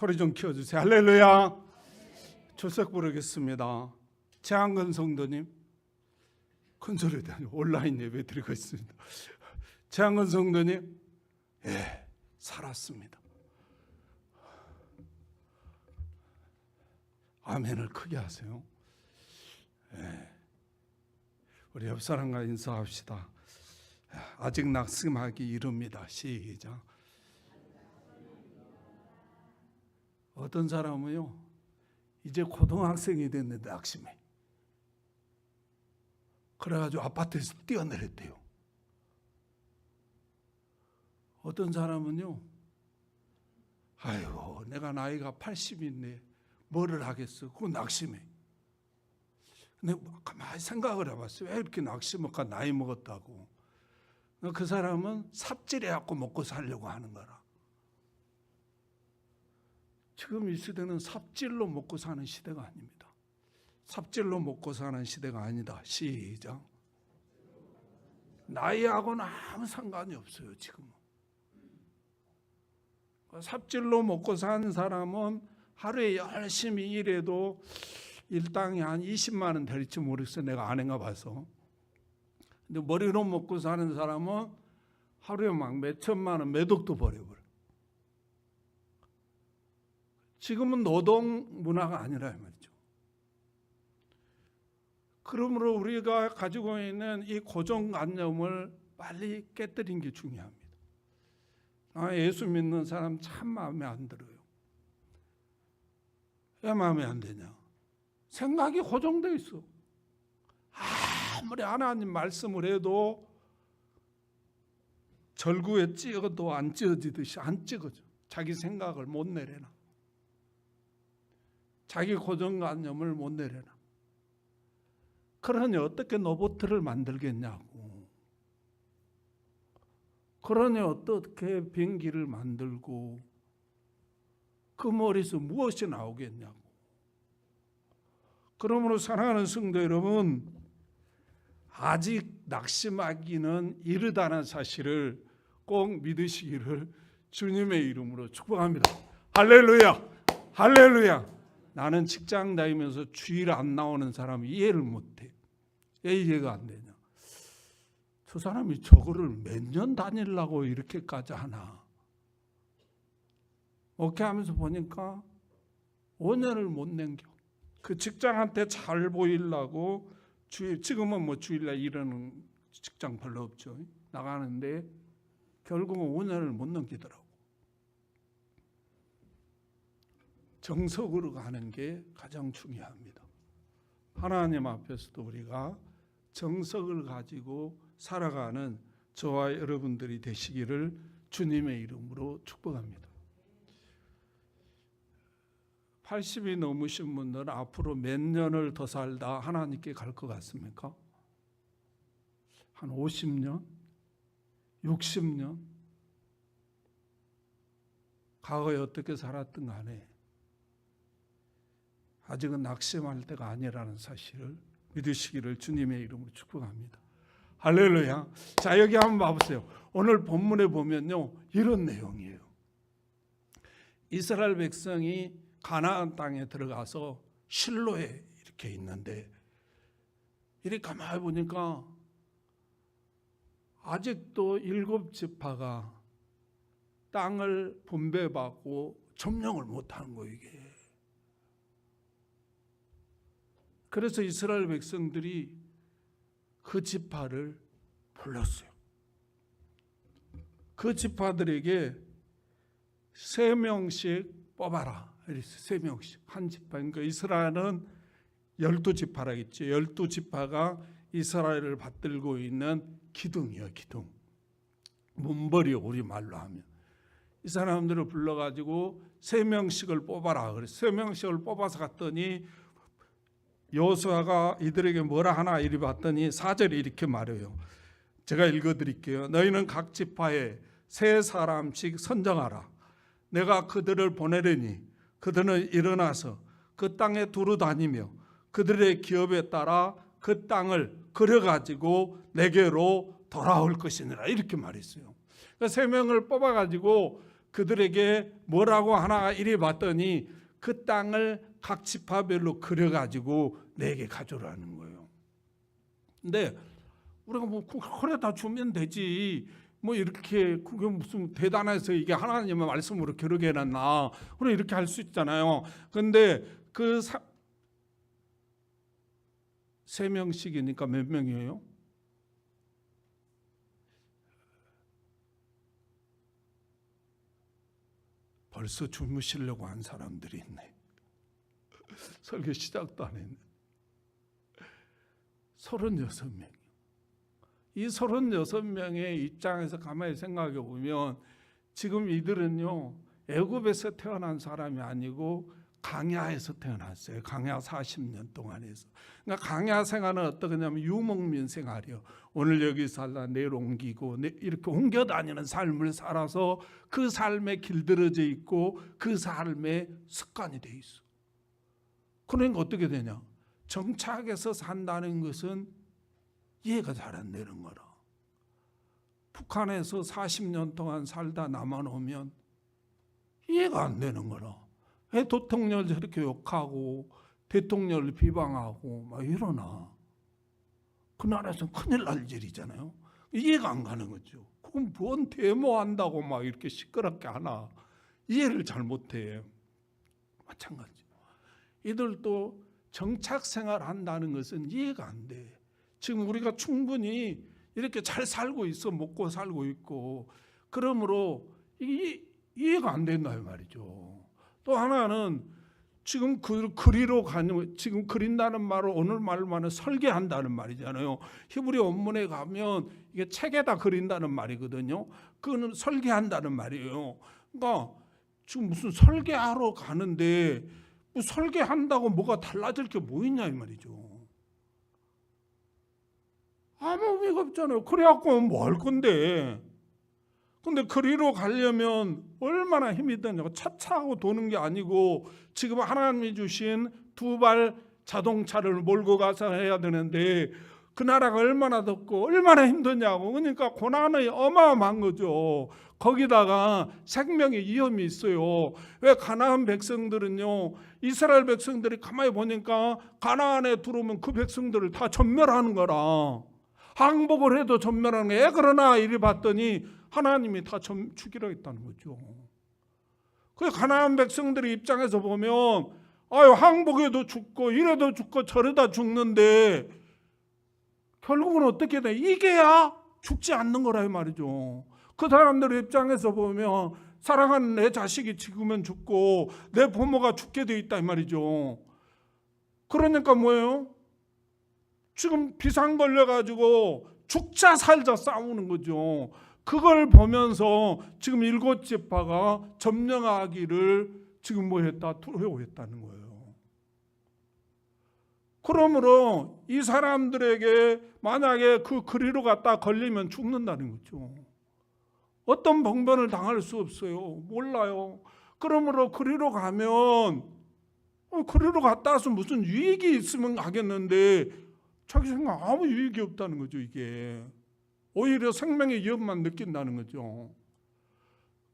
소리 좀 키워주세요. 할렐루야. 출석 부르겠습니다. 최한근 성도님, 큰 소리 온라인 예배 드리고 있습니다. 최한근 성도님, 예, 살았습니다. 아멘을 크게 하세요. 예. 우리 옆 사람과 인사합시다. 아직 낙심하기 이릅니다. 시작. 어떤 사람은요, 이제 고등학생이 됐는데 낙심해. 그래가지고 아파트에서 뛰어내렸대요. 어떤 사람은요, 아이고 내가 나이가 80인데 뭐를 하겠어. 그거 낙심해. 근데 가만히 생각을 해봤어요. 왜 이렇게 낙심할까? 나이 먹었다고. 그 사람은 삽질해갖고 먹고 살려고 하는 거라. 지금 이 시대는 삽질로 먹고 사는 시대가 아닙니다. 삽질로 먹고 사는 시대가 아니다. 시작. 나이하고는 아무 상관이 없어요. 지금은. 삽질로 먹고 사는 사람은 하루에 열심히 일해도 일당이 한 20만 원 될지 모르겠어요. 내가 아내가 봐서. 근데 머리로 먹고 사는 사람은 하루에 막 몇 천만 원 매독도 버려버려. 지금은 노동 문화가 아니라 말이죠. 그러므로 우리가 가지고 있는 이 고정관념을 빨리 깨뜨리는 게 중요합니다. 예수 믿는 사람 참 마음에 안 들어요. 왜 마음에 안 드냐? 생각이 고정되어 있어. 아무리 하나님 말씀을 해도 절구에 찍어도 안 찢어지듯이 안 찍어져. 자기 생각을 못 내려놔. 자기 고정관념을 못 내려놔. 그러니 어떻게 로봇을 만들겠냐고. 그러니 어떻게 비행기를 만들고 그 머리에서 무엇이 나오겠냐고. 그러므로 사랑하는 성도 여러분, 아직 낙심하기는 이르다는 사실을 꼭 믿으시기를 주님의 이름으로 축복합니다. 할렐루야. 할렐루야. 나는 직장 다니면서 주일 안 나오는 사람 이해를 못해. 왜 이해가 안 되냐? 저 사람이 저거를 몇 년 다니려고 이렇게까지 하나? 오케이 하면서 보니까 5년을 못 남겨. 그 직장한테 잘 보이려고 지금은 뭐 주일날 일하는 직장 별로 없죠. 나가는데 결국은 5년을 못 넘기더라고. 정석으로 가는 게 가장 중요합니다. 하나님 앞에서도 우리가 정석을 가지고 살아가는 저와 여러분들이 되시기를 주님의 이름으로 축복합니다. 80이 넘으신 분들은 앞으로 몇 년을 더 살다 하나님께 갈 것 같습니까? 한 50년? 60년? 과거에 어떻게 살았든 간에 아직은 낙심할 때가 아니라는 사실을 믿으시기를 주님의 이름으로 축복합니다. 할렐루야. 자, 여기 한번 봐보세요. 오늘 본문에 보면요, 이런 내용이에요. 이스라엘 백성이 가나안 땅에 들어가서 실로에 이렇게 있는데, 이렇게 가만히 보니까 아직도 7지파가 땅을 분배받고 점령을 못하는 거예요, 이게. 그래서 이스라엘 백성들이 그 지파를 불렀어요. 그 지파들에게 3명씩 뽑아라. 3명씩. 한 지파. 그러니까 이스라엘은 12지파라겠죠. 12지파가 이스라엘을 받들고 있는 기둥이요, 기둥. 문벌이요, 우리말로 하면. 이 사람들을 불러가지고 3명씩을 뽑아라. 그래서 3명씩을 뽑아서 갔더니 여호수아가 이들에게 뭐라 하나 이리 봤더니 4절에 이렇게 말해요. 제가 읽어드릴게요. 너희는 각 지파에 3사람씩 선정하라. 내가 그들을 보내려니 그들은 일어나서 그 땅에 두루 다니며 그들의 기업에 따라 그 땅을 그려가지고 내게로 돌아올 것이니라. 이렇게 말했어요. 그러니까 3명을 뽑아가지고 그들에게 뭐라고 하나 이래 봤더니 그 땅을 각 지파별로 그려가지고 내게 가져라는 거예요. 근데 우리가 뭐 그래다 주면 되지, 뭐 이렇게 그게 무슨 대단해서 이게 하나님의 말씀으로 기록해 놨나, 그래 이렇게 할 수 있잖아요. 근데 그 3명씩이니까 몇 명이에요? 벌써 주무시려고 한 사람들이 있네. 설교 시작도 안 했네. 36명. 이 36명의 입장에서 가만히 생각해 보면 지금 이들은요, 애굽에서 태어난 사람이 아니고 강야에서 태어났어요. 강야 40년 동안에서. 그러니까 강야 생활은 어떠냐면 유목민 생활이요. 오늘 여기 살다 내일 옮기고 이렇게 옮겨 다니는 삶을 살아서 그 삶에 길들여져 있고 그 삶에 습관이 돼 있어. 그러니까 어떻게 되냐? 정착해서 산다는 것은 이해가 잘 안 되는 거라. 북한에서 40년 동안 살다 남아오면 이해가 안 되는 거라. 왜 대통령을 저렇게 욕하고 대통령을 비방하고 막 이러나. 그 나라에서는 큰일 날 일이잖아요. 이해가 안 가는 거죠. 그럼 뭔 데모한다고 막 이렇게 시끄럽게 하나. 이해를 잘 못해. 마찬가지. 이들도 정착생활 한다는 것은 이해가 안 돼. 지금 우리가 충분히 이렇게 잘 살고 있어. 먹고 살고 있고. 그러므로 이해가 안 된다 이 말이죠. 또 하나는 지금 그리로 가는, 지금 그린다는 말을 오늘 말로는 설계한다는 말이잖아요. 히브리 원문에 가면 이게 책에다 그린다는 말이거든요. 그거는 설계한다는 말이에요. 그러니까 지금 무슨 설계하러 가는데 뭐 설계한다고 뭐가 달라질 게 뭐 있냐 이 말이죠. 아무 의미가 없잖아요. 그래갖고 뭐 할 건데. 근데 그리로 가려면 얼마나 힘이 드냐고. 차차하고 도는 게 아니고 지금 하나님이 주신 2발 자동차를 몰고 가서 해야 되는데 그 나라가 얼마나 덥고 얼마나 힘드냐고. 그러니까 고난이 어마어마한 거죠. 거기다가 생명의 위험이 있어요. 왜 가나안 백성들은요, 이스라엘 백성들이 가만히 보니까 가나안에 들어오면 그 백성들을 다 전멸하는 거라. 항복을 해도 전멸하는 거예요. 그러나 이리 봤더니 하나님이 다 죽이려 했다는 거죠. 그 가나안 백성들의 입장에서 보면 아유, 항복해도 죽고 이래도 죽고 저래다 죽는데 결국은 어떻게 돼? 이게야 죽지 않는 거라 이 말이죠. 그 사람들의 입장에서 보면 사랑하는 내 자식이 죽으면 죽고 내 부모가 죽게 돼 있다 이 말이죠. 그러니까 뭐예요? 지금 비상 걸려가지고 죽자 살자 싸우는 거죠. 그걸 보면서 지금 7지파가 점령하기를 지금 뭐 했다? 두려워했다는 거예요. 그러므로 이 사람들에게 만약에 그 그리로 갔다 걸리면 죽는다는 거죠. 어떤 봉변을 당할 수 없어요. 몰라요. 그러므로 그리로 가면 그리로 갔다 와서 무슨 유익이 있으면 가겠는데 자기 생각 아무 유익이 없다는 거죠. 이게 오히려 생명의 위협만 느낀다는 거죠.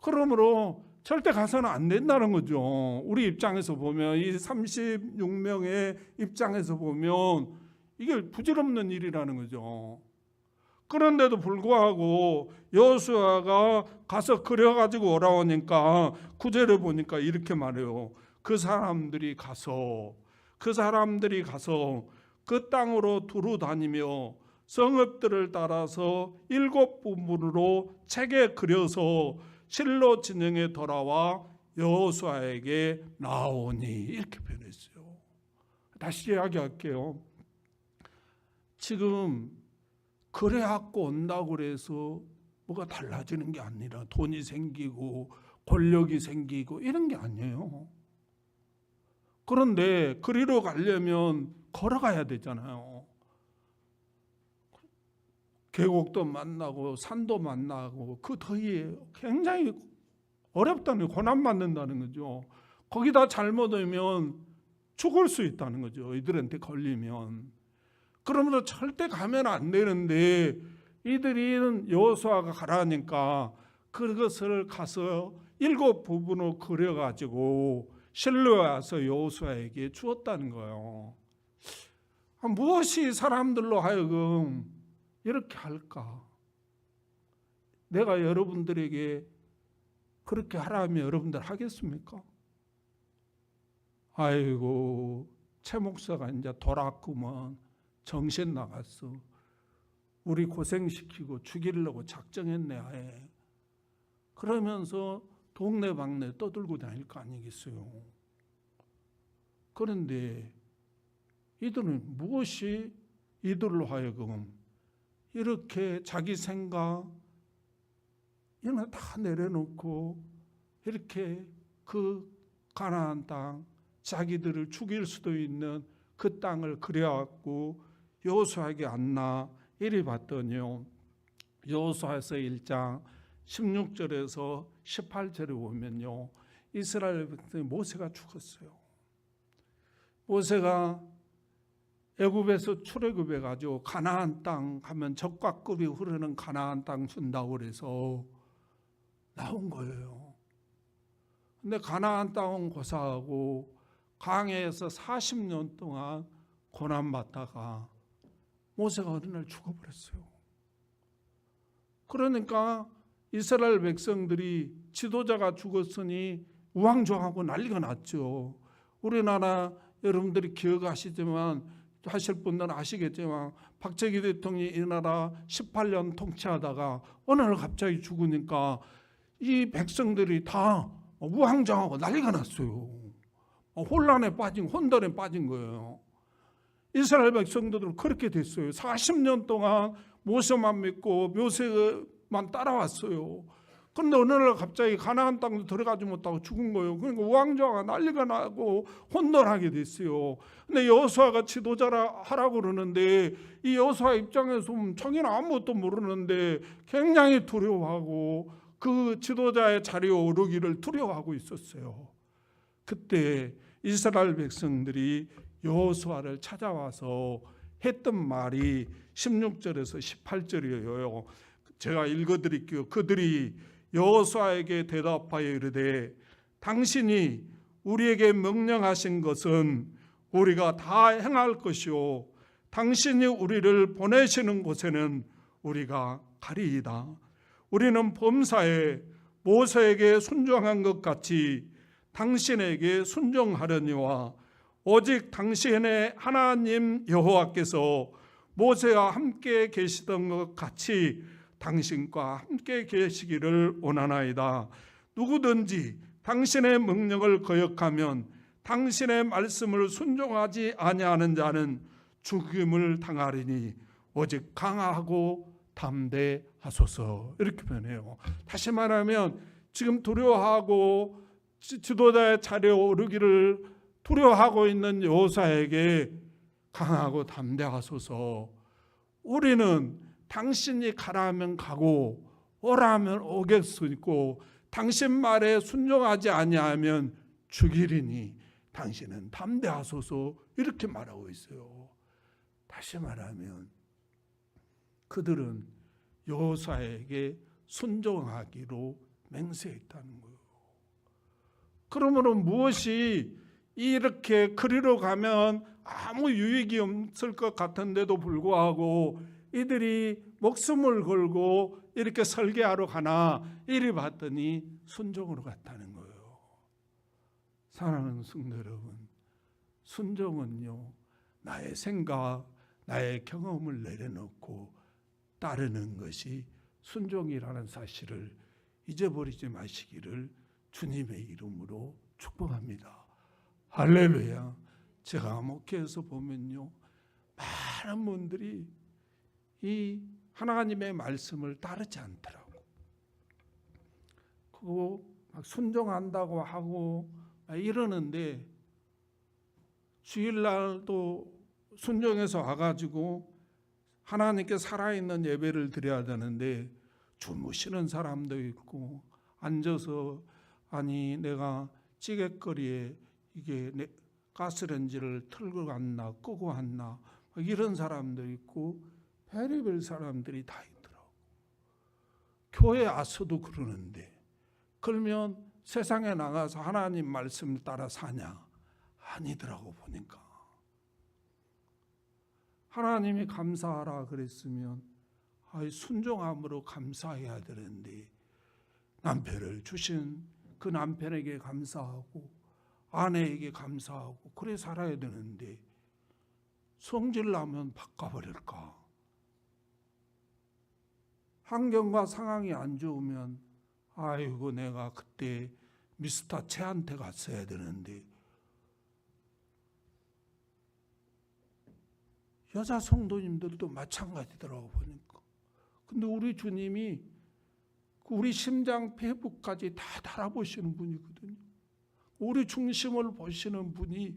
그러므로 절대 가서는 안 된다는 거죠. 우리 입장에서 보면 이 36명의 입장에서 보면 이게 부질없는 일이라는 거죠. 그런데도 불구하고 여호수아가 가서 그려가지고 오라오니까 9절에 보니까 이렇게 말해요. 그 사람들이 가서 그 땅으로 두루 다니며 성읍들을 따라서 7부분으로 책에 그려서 실로 진영에 돌아와 여호수아에게 나오니 이렇게 표현했어요. 다시 이야기할게요. 지금 그래갖고 온다고 그래서 뭐가 달라지는 게 아니라 돈이 생기고 권력이 생기고 이런 게 아니에요. 그런데 그리로 가려면 걸어가야 되잖아요. 계곡도 만나고 산도 만나고 그 더위에 굉장히 어렵다는, 고난받는다는 거죠. 거기다 잘못하면 죽을 수 있다는 거죠. 이들한테 걸리면. 그러므로 절대 가면 안 되는데 이들이 여호수아가 가라니까 그것을 가서 7 부분으로 그려가지고 실로에 와서 여호수아에게 주었다는 거예요. 무엇이 사람들로 하여금 이렇게 할까? 내가 여러분들에게 그렇게 하라면 여러분들 하겠습니까? 아이고, 최 목사가 이제 돌아왔구먼. 정신 나갔어. 우리 고생시키고 죽이려고 작정했네 아예. 그러면서 동네방네 떠들고 다닐 거 아니겠어요. 그런데 이들은 무엇이 이들로 하여금 이렇게 자기 생각 이런 거 다 내려놓고 이렇게 그 가나안 땅, 자기들을 죽일 수도 있는 그 땅을 그려갖고 여호수아에게 안나. 이리 봤더니요, 여호수아서 1장 16절에서 18절에 보면요, 이스라엘 백성이 모세가 죽었어요. 모세가 애굽에서 출애굽해 가지고 가나안 땅 가면 젖과 꿀이 흐르는 가나안 땅 준다고 그래서 나온 거예요. 근데 가나안 땅은 고사하고 광야에서 40년 동안 고난받다가 모세가 어느 날 죽어버렸어요. 그러니까 이스라엘 백성들이 지도자가 죽었으니 우왕좌왕하고 난리가 났죠. 우리나라 여러분들이 기억하시지만 하실 분들은 아시겠지만 박정희 대통령이 이 나라 18년 통치하다가 어느 날 갑자기 죽으니까 이 백성들이 다 우왕좌왕하고 난리가 났어요. 혼란에 빠진, 혼돈에 빠진 거예요. 이스라엘 백성들은 그렇게 됐어요. 40년 동안 모세만 믿고 모세만 따라왔어요. 그런데 어느 날 갑자기 가나안 땅도 들어가지 못하고 죽은 거예요. 그러니까 우왕좌왕 난리가 나고 혼돈하게 됐어요. 근데 여호수아가 지도자라 하라고 그러는데 이 여호수아 입장에서 보면 자기는 아무것도 모르는데 굉장히 두려워하고 그 지도자의 자리에 오르기를 두려워하고 있었어요. 그때 이스라엘 백성들이 여호수아를 찾아와서 했던 말이 16절에서 18절이에요. 제가 읽어드릴게요. 그들이 여호수아에게 대답하여 이르되 당신이 우리에게 명령하신 것은 우리가 다 행할 것이요 당신이 우리를 보내시는 곳에는 우리가 가리이다. 우리는 범사에 모세에게 순종한 것 같이 당신에게 순종하려니와 오직 당신의 하나님 여호와께서 모세와 함께 계시던 것 같이 당신과 함께 계시기를 원하나이다. 누구든지 당신의 명령을 거역하면 당신의 말씀을 순종하지 아니하는 자는 죽임을 당하리니 오직 강하고 담대하소서. 이렇게 표현해요. 다시 말하면 지금 두려워하고 지도자의 자리에 오르기를 두려워하고 있는 여호수아에게 강하고 담대하소서. 우리는 당신이 가라면 가고 오라면 오겠으고 당신 말에 순종하지 아니하면 죽이리니 당신은 담대하소서. 이렇게 말하고 있어요. 다시 말하면 그들은 여호수아에게 순종하기로 맹세했다는 거예요. 그러므로 무엇이 이렇게 그리로 가면 아무 유익이 없을 것 같은데도 불구하고 이들이 목숨을 걸고 이렇게 설계하러 가나 이리 봤더니 순종으로 갔다는 거예요. 사랑하는 성도 여러분, 순종은요, 나의 생각, 나의 경험을 내려놓고 따르는 것이 순종이라는 사실을 잊어버리지 마시기를 주님의 이름으로 축복합니다. 할렐루야. 제가 목회에서 보면요, 많은 분들이 이 하나님의 말씀을 따르지 않더라고. 그거 막 순종한다고 하고 이러는데 주일날도 순종해서 와가지고 하나님께 살아있는 예배를 드려야 되는데 주무시는 사람도 있고 앉아서 아니 내가 찌개거리에 이게 가스레인지를 틀고 갔나 끄고 왔나 이런 사람도 있고 별의별 사람들이 다 있더라고. 교회 와서도 그러는데 그러면 세상에 나가서 하나님 말씀을 따라 사냐? 아니더라고 보니까. 하나님이 감사하라 그랬으면 순종함으로 감사해야 되는데 남편을 주신 그 남편에게 감사하고 아내에게 감사하고 그래 살아야 되는데 성질나면 바꿔버릴까? 환경과 상황이 안 좋으면 아이고 내가 그때 미스터 채한테 갔어야 되는데 여자 성도님들도 마찬가지더라고 보니까. 근데 우리 주님이 우리 심장 폐부까지 다 달아보시는 분이거든요. 우리 중심을 보시는 분이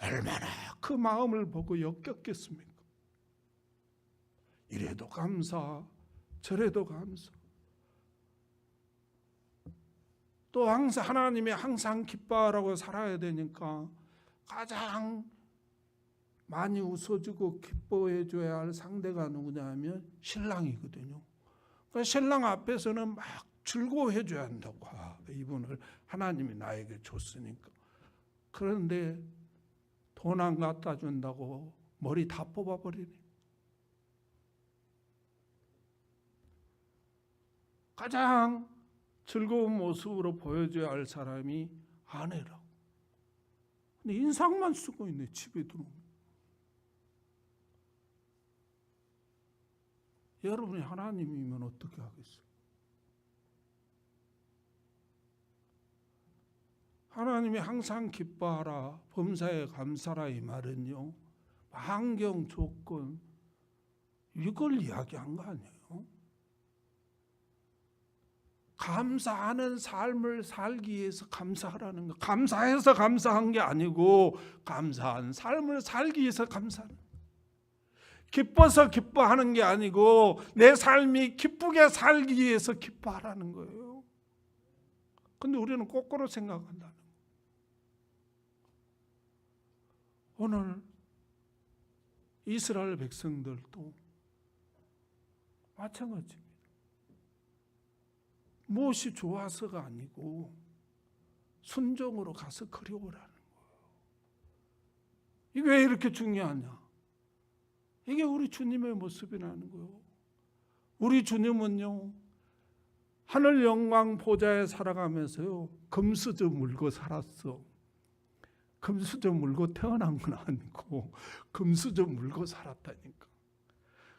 얼마나 그 마음을 보고 역겹겠습니까? 이래도 감사, 저래도 감사. 또 항상 하나님이 항상 기뻐하라고 살아야 되니까 가장 많이 웃어주고 기뻐해줘야 할 상대가 누구냐 하면 신랑이거든요. 그러니까 신랑 앞에서는 막 즐거워해줘야 한다고. 이분을 하나님이 나에게 줬으니까. 그런데 돈 안 갖다 준다고 머리 다 뽑아버리네. 가장 즐거운 모습으로 보여줘야 할 사람이 아내라고. 근데 인상만 쓰고 있네, 집에 들어오면. 여러분이 하나님이면 어떻게 하겠어요? 하나님이 항상 기뻐하라, 범사에 감사라 이 말은요, 환경, 조건 이걸 이야기한 거 아니에요? 감사하는 삶을 살기 위해서 감사하라는 거. 감사해서 감사한 게 아니고 감사한 삶을 살기 위해서 감사하는 거. 기뻐서 기뻐하는 게 아니고 내 삶이 기쁘게 살기 위해서 기뻐하라는 거예요. 근데 우리는 거꾸로 생각한다는 거예요. 오늘 이스라엘 백성들도 마찬가지입니다. 무엇이 좋아서가 아니고 순종으로 가서 그리워라는 거예요. 이게 왜 이렇게 중요하냐? 이게 우리 주님의 모습이라는 거예요. 우리 주님은요, 하늘 영광 보좌에 살아가면서요, 금수저 물고 살았어. 금수저 물고 태어난 건 아니고 금수저 물고 살았다니까.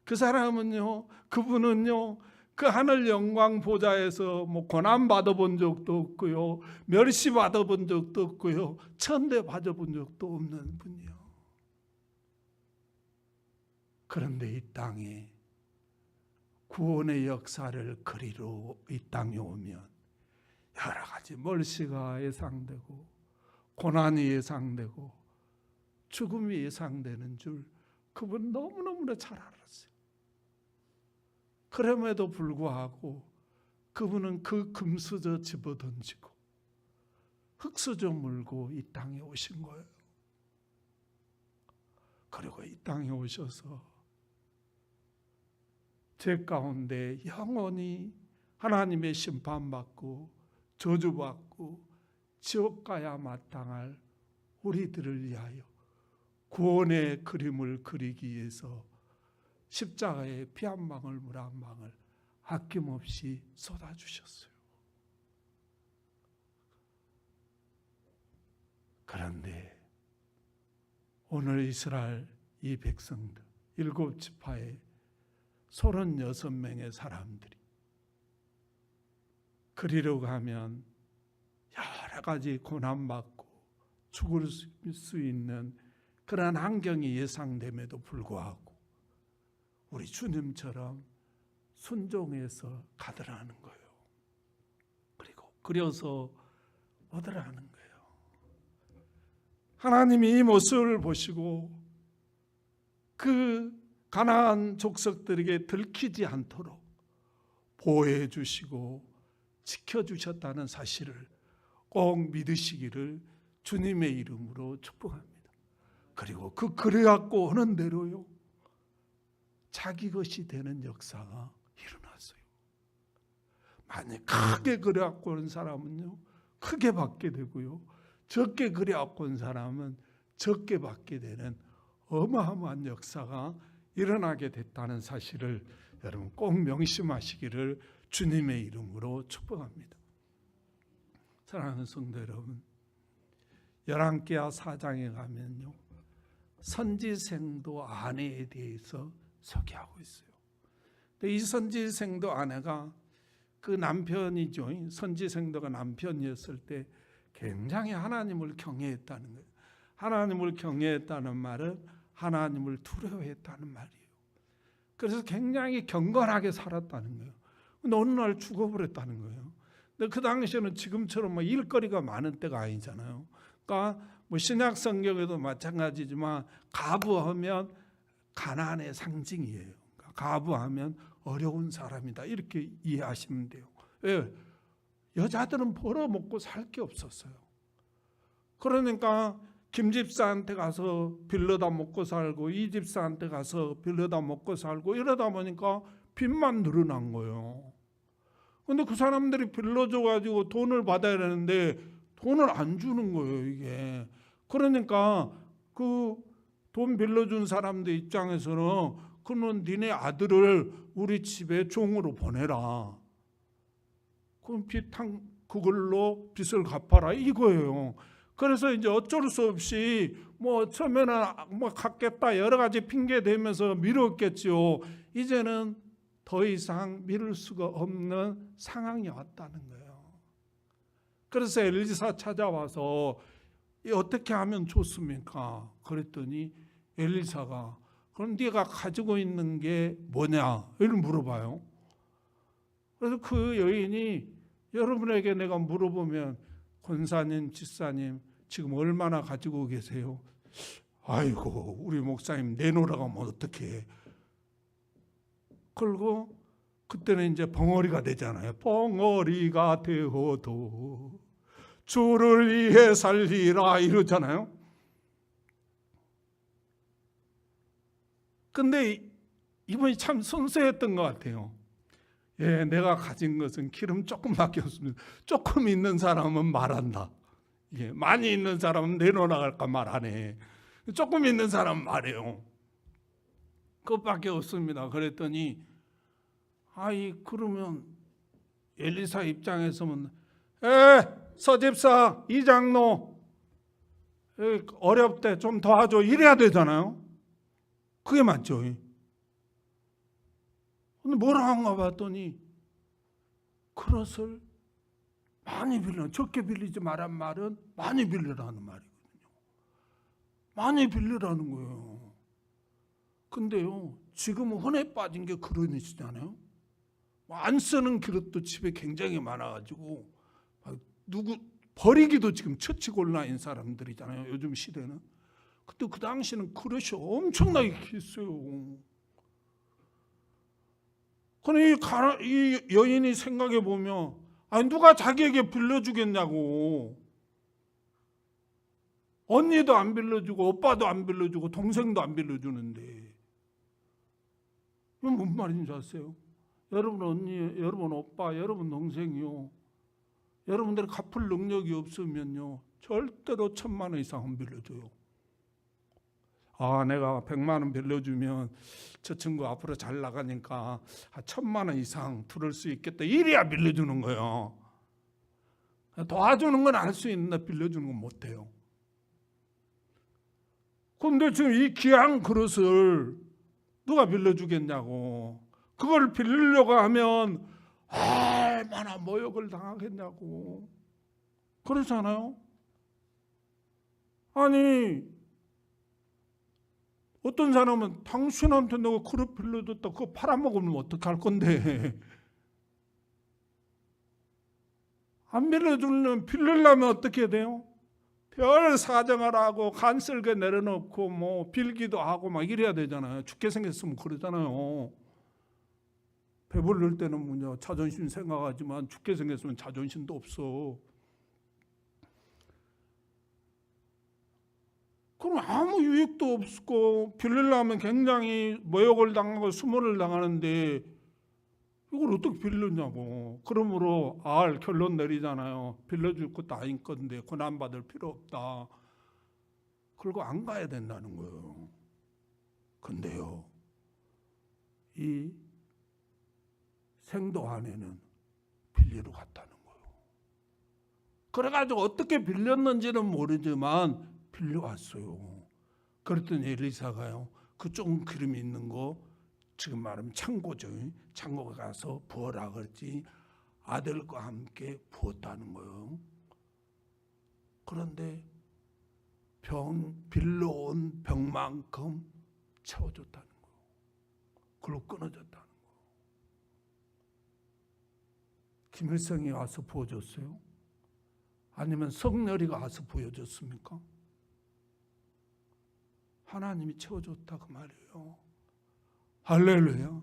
그 사람은요, 그분은요, 그 하늘 영광 보좌에서 뭐 고난 받아본 적도 없고요, 멸시 받아본 적도 없고요, 천대 받아본 적도 없는 분이요. 그런데 이 땅에 구원의 역사를 그리러 이 땅에 오면 여러 가지 멀시가 예상되고 고난이 예상되고 죽음이 예상되는 줄 그분 너무너무나 잘 알았어요. 그럼에도 불구하고 그분은 그 금수저 집어던지고 흙수저 물고 이 땅에 오신 거예요. 그리고 이 땅에 오셔서 죄 가운데 영원히 하나님의 심판받고 저주받고 지옥 가야 마땅할 우리들을 위하여 구원의 그림을 그리기 위해서 십자가에 피 한 방울 물 한 방울 아낌없이 쏟아주셨어요. 그런데 오늘 이스라엘 이 백성들 7지파의 36명의 사람들이 그리로 가면 여러 가지 고난받고 죽을 수 있는 그런 환경이 예상됨에도 불구하고 우리 주님처럼 순종해서 가더라는 거예요. 그리고 그려서 오더라는 거예요. 하나님이 이 모습을 보시고 그 가나안 족속들에게 들키지 않도록 보호해 주시고 지켜주셨다는 사실을 꼭 믿으시기를 주님의 이름으로 축복합니다. 그리고 그 그래갖고 오는 대로요, 자기 것이 되는 역사가 일어났어요. 만약 크게 그래갖고 오는 사람은요, 크게 받게 되고요. 적게 그려갖고 온 사람은 적게 받게 되는 어마어마한 역사가 일어나게 됐다는 사실을 여러분 꼭 명심하시기를 주님의 이름으로 축복합니다. 사랑하는 성도 여러분, 열왕기하 4장에 가면요, 선지생도 아내에 대해서 소개하고 있어요. 근데 이 선지생도 아내가 그 남편이죠. 선지생도가 남편이었을 때 굉장히 하나님을 경외했다는 거예요. 하나님을 경외했다는 말은 하나님을 두려워했다는 말이에요. 그래서 굉장히 경건하게 살았다는 거예요. 근데 어느 날 죽어버렸다는 거예요. 근데 그 당시에는 지금처럼 뭐 일거리가 많은 때가 아니잖아요. 그러니까 뭐 신약 성경에도 마찬가지지만 가부하면 가난의 상징이에요. 그러니까 가부하면 어려운 사람이다 이렇게 이해하시면 돼요. 왜? 여자들은 벌어먹고 살 게 없었어요. 그러니까 김 집사한테 가서 빌려다 먹고 살고 이 집사한테 가서 빌려다 먹고 살고 이러다 보니까 빚만 늘어난 거예요. 근데 그 사람들이 빌려줘가지고 돈을 받아야 되는데 돈을 안 주는 거예요, 이게. 그러니까 그 돈 빌려준 사람들 입장에서는 그러면 니네 아들을 우리 집에 종으로 보내라. 그럼 그걸로 빚을 갚아라 이거예요. 그래서 이제 어쩔 수 없이 뭐 처음에는 뭐 갚겠다 여러 가지 핑계 대면서 미뤘겠죠. 이제는 더 이상 미룰 수가 없는 상황이 왔다는 거예요. 그래서 엘리사 찾아와서 어떻게 하면 좋습니까? 그랬더니 엘리사가 그럼 네가 가지고 있는 게 뭐냐? 이를 물어봐요. 그래서 그 여인이 여러분에게 내가 물어보면 권사님, 집사님 지금 얼마나 가지고 계세요? 아이고 우리 목사님 내놓으라고 하면 어떡해. 그리고 그때는 이제 벙어리가 되잖아요. 벙어리가 되어도 주를 위해 살리라 이러잖아요. 근데 이분이 참 순수했던 것 같아요. 예, 내가 가진 것은 기름 조금밖에 없습니다. 조금 있는 사람은 말한다. 예, 많이 있는 사람은 내놓아갈까 말 안 해. 조금 있는 사람은 말해요. 그것밖에 없습니다. 그랬더니 그러면 엘리사 입장에서는 서집사 이장로 어렵대 좀 도와줘 이래야 되잖아요. 그게 맞죠. 근데 뭐라 한가 봤더니 그릇을 많이 빌려, 적게 빌리지 말란 말은 많이 빌리라는 말이거든요. 많이 빌리라는 거예요. 근데요, 지금은 흔해 빠진 게 그릇이잖아요. 안 쓰는 그릇도 집에 굉장히 많아가지고 누구 버리기도 지금 처치곤란인 사람들이잖아요. 요즘 시대는. 근데 그 당시는 그릇이 엄청나게 있어요. 그런데 이 여인이 생각해 보면 누가 자기에게 빌려주겠냐고. 언니도 안 빌려주고 오빠도 안 빌려주고 동생도 안 빌려주는데 이건 뭔 말인지 아세요? 여러분 언니, 여러분 오빠, 여러분 동생이요. 여러분들이 갚을 능력이 없으면요. 절대로 1,000만 원 이상 안 빌려줘요. 내가 100만 원 빌려주면 저 친구 앞으로 잘 나가니까 1,000만 원 이상 들을 수 있겠다. 이래야 빌려주는 거예요. 도와주는 건 알 수 있는데 빌려주는 건 못해요. 그런데 지금 이 귀한 그릇을 누가 빌려주겠냐고. 그걸 빌리려고 하면 얼마나 모욕을 당하겠냐고. 그러잖아요. 어떤 사람은 당신한테 내가 그릇 빌려줬다 그거 팔아먹으면 어떡할 건데. 안 빌려주려면 빌리려면 어떻게 돼요? 별 사정을 하고 간쓸게 내려놓고 뭐 빌기도 하고 막 이래야 되잖아요. 죽게 생겼으면 그러잖아요. 배불릴 때는 뭐냐 자존심 생각하지만 죽게 생겼으면 자존심도 없어. 그럼 아무 유익도 없고 빌리려면 굉장히 모욕을 당하고 수모를 당하는데 이걸 어떻게 빌렸냐고. 그러므로 결론 내리잖아요. 빌려줄 것도 아닌 건데 고난받을 필요 없다. 그리고 안 가야 된다는 거예요. 근데요, 이 생도 안에는 빌리러 갔다는 거예요. 그래가지고 어떻게 빌렸는지는 모르지만 빌려왔어요. 그랬더니 엘리사가요, 그 조금 기름이 있는 거, 지금 말하면 창고죠. 창고에 가서 부어라 그랬지, 아들과 함께 부었다는 거예요. 그런데 빌려온 병만큼 채워줬다는 거예요. 그걸로 끊어졌다는 거예요. 김일성이 와서 부어줬어요? 아니면 성렬이가 와서 부어줬습니까? 하나님이 채워줬다 그 말이에요. 할렐루야.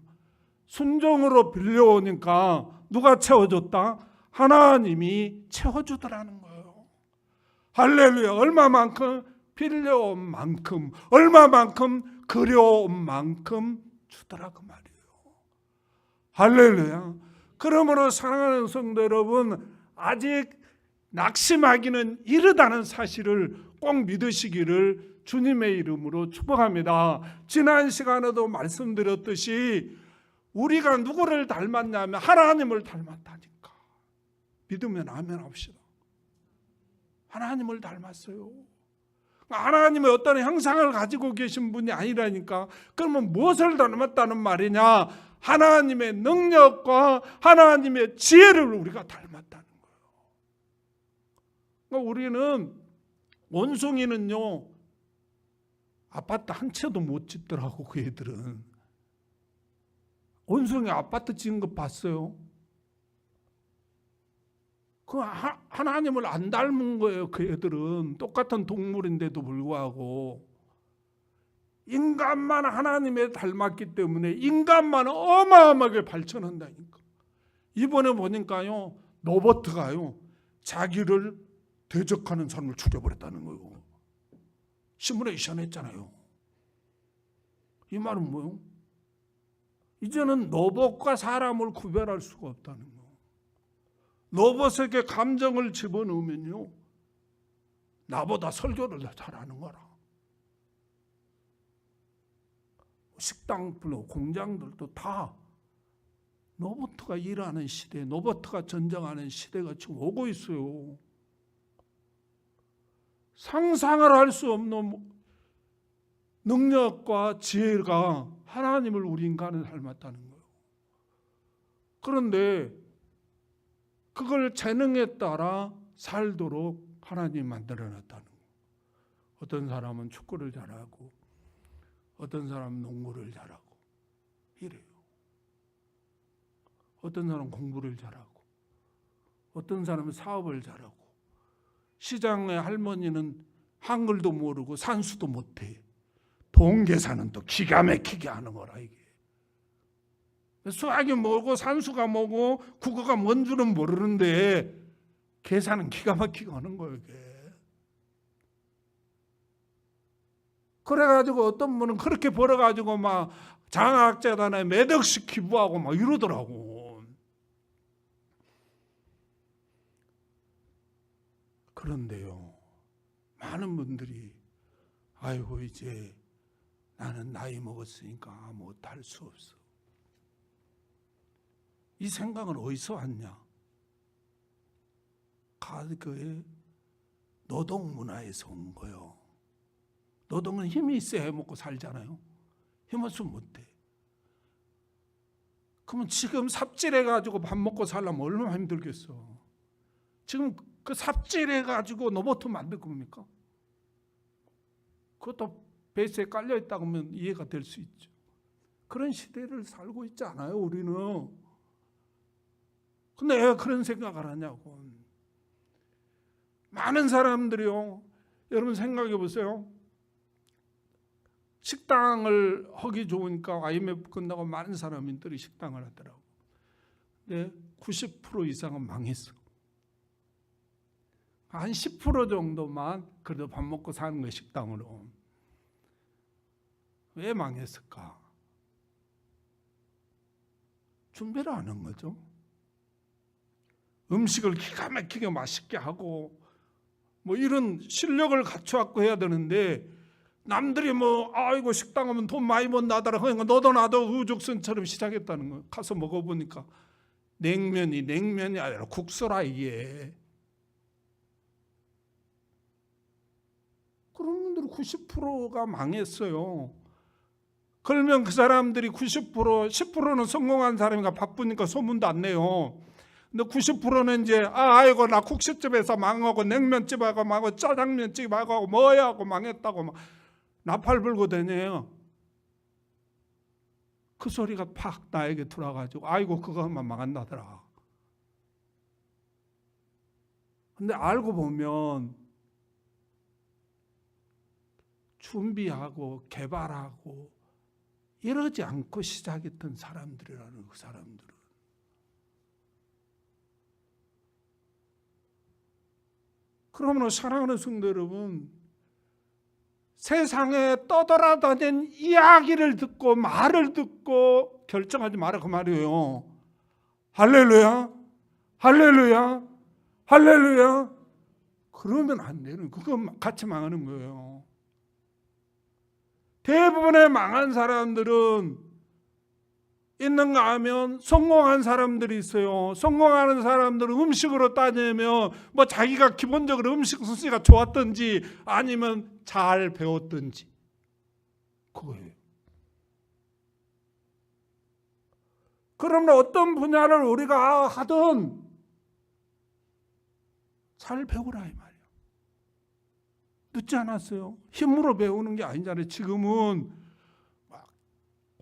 순종으로 빌려오니까 누가 채워줬다? 하나님이 채워주더라는 거예요. 할렐루야. 얼마만큼? 빌려온 만큼, 얼마만큼? 그려온 만큼 주더라 그 말이에요. 할렐루야. 그러므로 사랑하는 성도 여러분, 아직 낙심하기는 이르다는 사실을 꼭 믿으시기를 주님의 이름으로 축복합니다. 지난 시간에도 말씀드렸듯이 우리가 누구를 닮았냐면 하나님을 닮았다니까. 믿으면 아멘 합시다. 하나님을 닮았어요. 하나님의 어떤 형상을 가지고 계신 분이 아니라니까. 그러면 무엇을 닮았다는 말이냐? 하나님의 능력과 하나님의 지혜를 우리가 닮았다는 거예요. 그러니까 우리는, 원숭이는요, 아파트 한 채도 못 짓더라고. 그 애들은. 원숭이 아파트 짓는 거 봤어요? 그 하나님을 안 닮은 거예요. 그 애들은 똑같은 동물인데도 불구하고 인간만 하나님에 닮았기 때문에 인간만 어마어마하게 발전한다니까. 이번에 보니까요, 로버트가요, 자기를 대적하는 사람을 죽여버렸다는 거예요. 시뮬레이션 했잖아요. 이 말은 뭐예요? 이제는 로봇과 사람을 구별할 수가 없다는 거예요. 로봇에게 감정을 집어넣으면요, 나보다 설교를 더 잘하는 거라. 식당, 공장들도 다 로봇가 일하는 시대, 로봇가 전쟁하는 시대가 지금 오고 있어요. 상상을 할 수 없는 능력과 지혜가 하나님을 우리 인간을 닮았다는 거예요. 그런데 그걸 재능에 따라 살도록 하나님이 만들어놨다는 거예요. 어떤 사람은 축구를 잘하고 어떤 사람은 농구를 잘하고 이래요. 어떤 사람은 공부를 잘하고 어떤 사람은 사업을 잘하고, 시장의 할머니는 한글도 모르고 산수도 못해. 돈 계산은 또 기가 막히게 하는 거라 이게. 수학이 뭐고 산수가 뭐고 국어가 뭔 줄은 모르는데 계산은 기가 막히게 하는 거예요 이게. 그래가지고 어떤 분은 그렇게 벌어가지고 막 장학재단에 몇 억씩 기부하고 막 이러더라고. 그런데요, 많은 분들이 아이고 이제 나는 나이 먹었으니까 못할 수 없어. 이 생각은 어디서 왔냐? 가그의 노동 문화에서 온 거예요. 노동은 힘이 있어야 해먹고 살잖아요. 힘 없으면 못해. 그러면 지금 삽질해가지고 밥 먹고 살려면 얼마나 힘들겠어. 지금 그 삽질해가지고 로봇 만들 겁니까? 그것도 베이스에 깔려있다고 하면 이해가 될 수 있죠. 그런 시대를 살고 있지 않아요 우리는. 근데 왜 그런 생각을 하냐고. 많은 사람들이요, 여러분 생각해 보세요. 식당을 하기 좋으니까 IMF 끝나고 많은 사람들이 식당을 하더라고. 근데 90% 이상은 망했어. 한 10% 정도만 그래도 밥 먹고 사는 거예요, 식당으로. 왜 망했을까? 준비를 안 한 거죠. 음식을 기가 막히게 맛있게 하고 뭐 이런 실력을 갖춰갖고 해야 되는데, 남들이 뭐 아이고 식당 가면 돈 많이 번다더라 그러니까 너도 나도 우죽순처럼 시작했다는 거예요. 가서 먹어보니까 냉면이 아니라 국수라 이게. 그런 분들 90%가 망했어요. 그러면 그 사람들이 90%, 10%는 성공한 사람이니까 바쁘니까 소문도 안 내요. 근데 90%는 이제 아이고 나 국수집에서 망하고 냉면집하고 망하고 짜장면집하고 뭐야 하고 망했다고 막 나팔 불고 다녀요. 그 소리가 팍 나에게 들어와가지고 아이고 그거 하면 망한다더라. 근데 알고 보면 준비하고 개발하고 이러지 않고 시작했던 사람들이라는, 그 사람들은. 그러므로 사랑하는 성도 여러분, 세상에 떠돌아다니는 이야기를 듣고 말을 듣고 결정하지 마라 그 말이에요. 할렐루야, 할렐루야, 할렐루야. 그러면 안 되는, 그거 같이 망하는 거예요. 대부분의 망한 사람들은 있는가 하면 성공한 사람들이 있어요. 성공하는 사람들은 음식으로 따지면 뭐 자기가 기본적으로 음식 솜씨가 좋았든지 아니면 잘 배웠든지 그거예요. 그러면 어떤 분야를 우리가 하든 잘 배우라 이 말이에요. 늦지 않았어요. 힘으로 배우는 게 아니잖아요. 지금은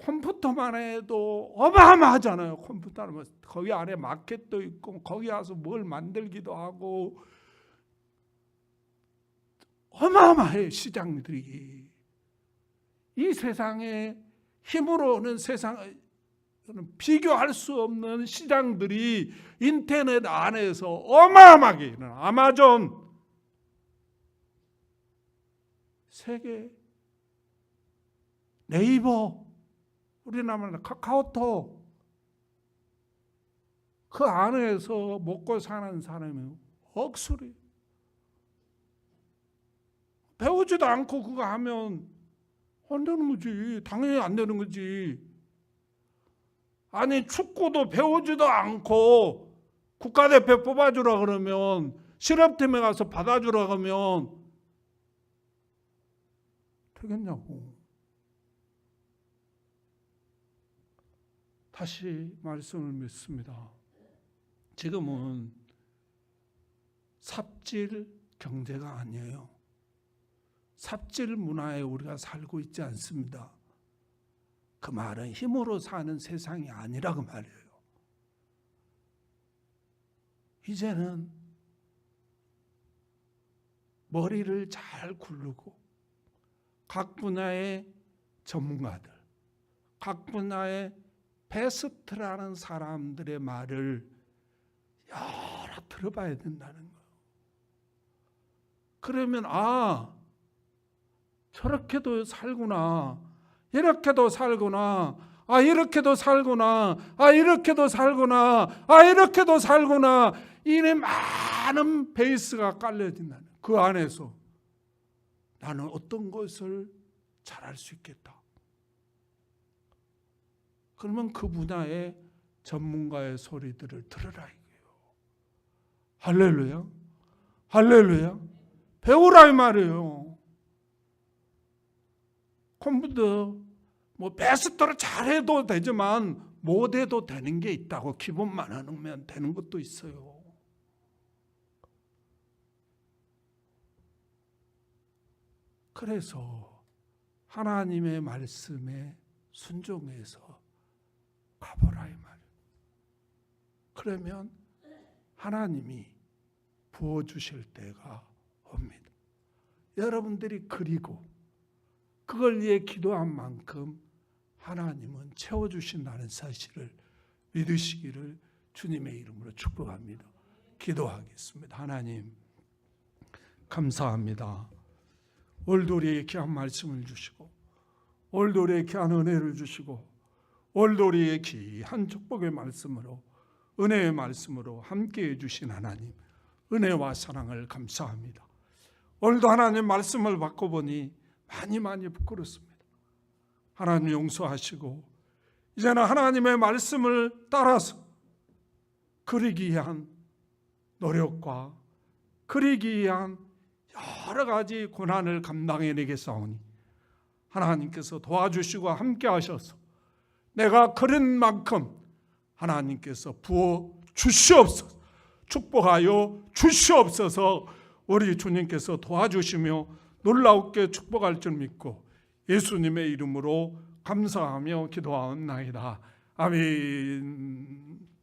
컴퓨터만 해도 어마어마하잖아요. 컴퓨터는 거기 안에 마켓도 있고 거기 와서 뭘 만들기도 하고 어마어마해요. 시장들이. 이 세상에 힘으로는 세상에 비교할 수 없는 시장들이 인터넷 안에서 어마어마하게 일어나. 아마존, 세계, 네이버, 우리나라는 카카오톡, 그 안에서 먹고 사는 사람이 억수리. 배우지도 않고 그거 하면 안 되는 거지. 당연히 안 되는 거지. 아니 축구도 배우지도 않고 국가대표 뽑아주라 그러면, 실업팀에 가서 받아주라 그러면 되겠냐고. 다시 말씀을 맺습니다. 지금은 삽질 경제가 아니에요. 삽질 문화에 우리가 살고 있지 않습니다. 그 말은 힘으로 사는 세상이 아니라 그 말이에요. 이제는 머리를 잘 굴르고 각 분야의 전문가들, 각 분야의 베스트라는 사람들의 말을 여러 들어봐야 된다는 거예요. 그러면 저렇게도 살구나, 이렇게도 살구나, 이렇게도 살구나, 이렇게도 살구나, 이렇게도 살구나. 이런 많은 베이스가 깔려진다는 거예요. 그 안에서 나는 어떤 것을 잘할 수 있겠다. 그러면 그 분야의 전문가의 소리들을 들으라 이거예요. 할렐루야, 할렐루야. 배우라 이 말이에요. 컴퓨터 뭐 베스트로 잘해도 되지만 못해도 되는 게 있다고. 기본만 하면 되는 것도 있어요. 그래서 하나님의 말씀에 순종해서 가보라 이 말이에요. 그러면 하나님이 부어주실 때가 옵니다. 여러분들이 그리고 그걸 위해 기도한 만큼 하나님은 채워주신다는 사실을 믿으시기를 주님의 이름으로 축복합니다. 기도하겠습니다. 하나님 감사합니다. 오늘도 우리에게 귀한 말씀을 주시고 오늘도 우리에게 귀한 은혜를 주시고 오늘도 우리의 귀한 축복의 말씀으로, 은혜의 말씀으로 함께해 주신 하나님, 은혜와 사랑을 감사합니다. 오늘도 하나님 말씀을 받고 보니 많이 부끄럽습니다. 하나님 용서하시고 이제는 하나님의 말씀을 따라서 그리기 위한 노력과 그리기 위한 여러 가지 고난을 감당해내겠사오니 하나님께서 도와주시고 함께 하셔서 내가 그런 만큼 하나님께서 부어 주시옵소서, 축복하여 주시옵소서. 우리 주님께서 도와주시며 놀라우게 축복할 줄 믿고 예수님의 이름으로 감사하며 기도하옵나이다. 아멘.